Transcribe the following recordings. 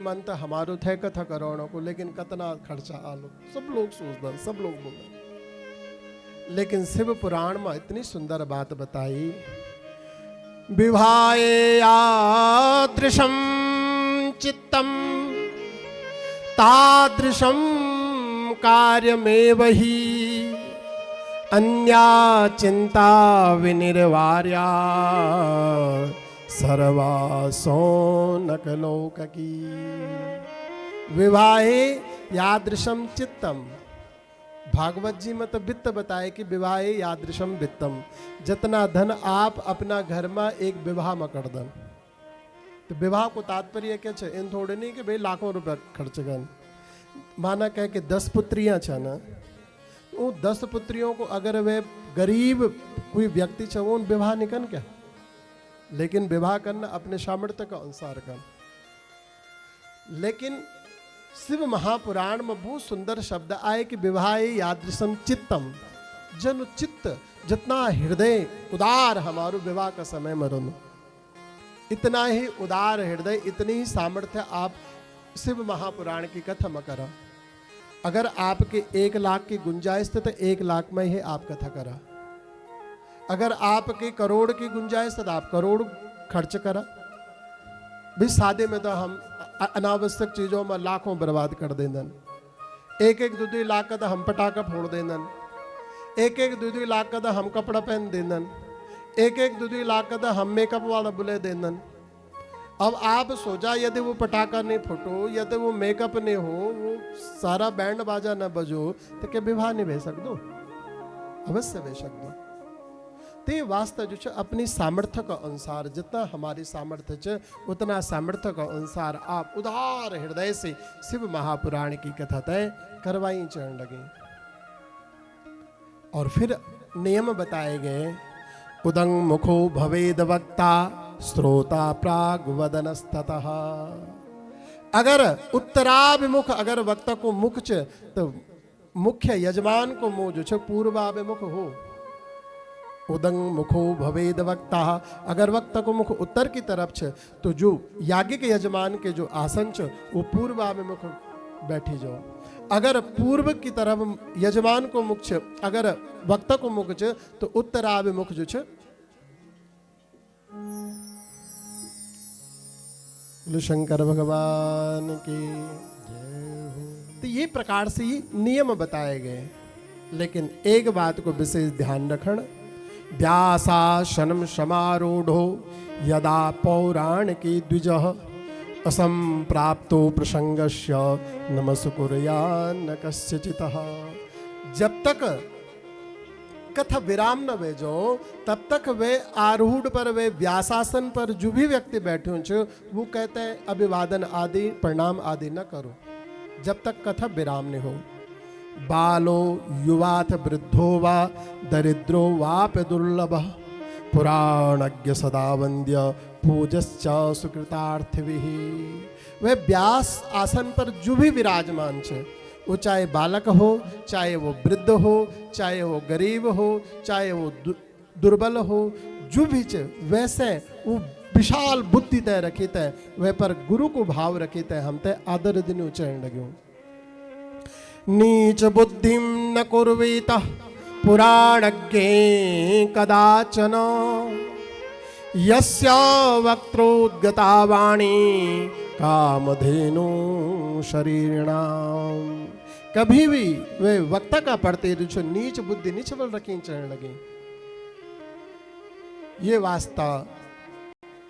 मन तो हमारो थे कथा करोड़ों को, लेकिन कतना खर्चा आलो सब लोग सोचते, सब लोग बोलते। लेकिन शिव पुराण में इतनी सुंदर बात बताई, विवाहे यादृशम चित्तम तादृशम कार्यमेव ही अन्या चिंता विनिर्वार्या सर्वासो नकलोक की। विवाहे यादृशम चित्तम, भागवत जी में तो वित्त बताए कि विवाहे यादृशम वित्तम, जितना धन आप अपना घर में एक विवाह में कर दन। तो विवाह को तात्पर्य क्या है, इन थोड़े नहीं कि भाई लाखों रुपए खर्च कर। माना कह के 10 पुत्रियां छ ना, वो 10 पुत्रियों को अगर वे गरीब कोई व्यक्ति छ, वो विवाह नहीं कर क्या, लेकिन विवाह करना अपने सामर्थ्य का अनुसार कर। लेकिन शिव महापुराण में बहुत सुंदर शब्द आए कि विवाहे यादृशम चित्तम, जन चित्त जितना हृदय उदार हमारो विवाह का समय मरण, इतना ही उदार हृदय, इतनी ही सामर्थ्य आप शिव महापुराण की कथा में करा। अगर आपके 1 लाख की गुंजाइश तो 1 लाख में ही आप कथा करा। अगर आपके करोड़ की गुंजाइश तो आप करोड़ खर्च करा। भी शादी में तो हम अनावश्यक चीजों में लाखों बर्बाद कर देंदन। 1-1 2-2 लाख का तो हम पटाखा फोड़ देंदन। 1-1 2-2 लाख का तो हम कपड़ा पहन देंदन। 1-1 2-2 लाख का तो हम मेकअप वाला बुले देंदन। अब आप सोचा यदि वो पटाखा नहीं फूटो, यदि वो मेकअप नहीं हो, वो सारा बैंड बाजा न बजो, तो क्या विवाह नहीं भेज सकते? अवश्य भेज सकते। ते वास्ते जो है अपनी सामर्थ्य का अनुसार, जितना हमारी सामर्थ्य है उतना सामर्थ्य का अनुसार आप उदार हृदय से शिव महापुराण की कथा तय करवाई चढ़ लगे। और फिर नियम बताए गए, उदंग मुखो भवेद वक्ता श्रोता प्राग वदनस्ततः। अगर उत्तराभिमुख अगर वक्ता को मुख च, तो मुख्य यजमान को मुंह जो है पूर्वाभिमुख हो। उदंग मुखो भवेद वक्ता, अगर वक्ता को मुख उत्तर की तरफ छे तो जो याज्ञिक यजमान के जो आसन छ वो पूर्वाभिमुख बैठी जाओ। अगर पूर्व की तरफ यजमान को मुख छे, अगर वक्ता को मुख छे तो उत्तराभिमुख जो छे। शंकर भगवान की जय हो। तो ये प्रकार से ही नियम बताए गए। लेकिन एक बात को विशेष ध्यान रखना, व्यासासनम समारूढ़ो यदा पौराणिकी द्विजः असंप्राप्तो प्रसंगस्य नमस्कुर्यान्न कस्यचितः। जब तक कथा विराम न भेजो तब तक वे आरूढ़ पर, वे व्यासासन पर जो भी व्यक्ति बैठे हों वो कहते हैं अभिवादन आदि प्रणाम आदि न करो जब तक कथा विराम नहीं हो। बालो युवाथ वृद्धो वा दरिद्रो वाप्य दुर्लभः पुराणज्ञ सदा वंद्य पूजश्च सुकृतार्थविः। वह व्यास आसन पर जो भी विराजमान है, वो चाहे बालक हो, चाहे वो वृद्ध हो, चाहे वो गरीब हो, चाहे वो दुर्बल हो, जो भी चे वैसे वो विशाल बुद्धि तय रखी तय, वह पर गुरु को भाव रखी तय, हम तय आदर दिन उच्चारण लगे। नीच बुद्धिम न कुर्वीत पुराणज्ञे कदाचन यस्य वक्त्रोद्गता वाणी कामधेनु शरीरणाम। कभी भी वे वक्ता का पढ़ते जो नीच बुद्धि निचवल रखी चढ़ने लगे। ये वास्ता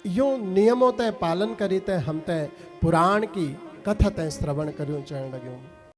यो नियमों तय पालन करी तय हम तय पुराण की कथा तय श्रवण करूं चढ़ने लगे।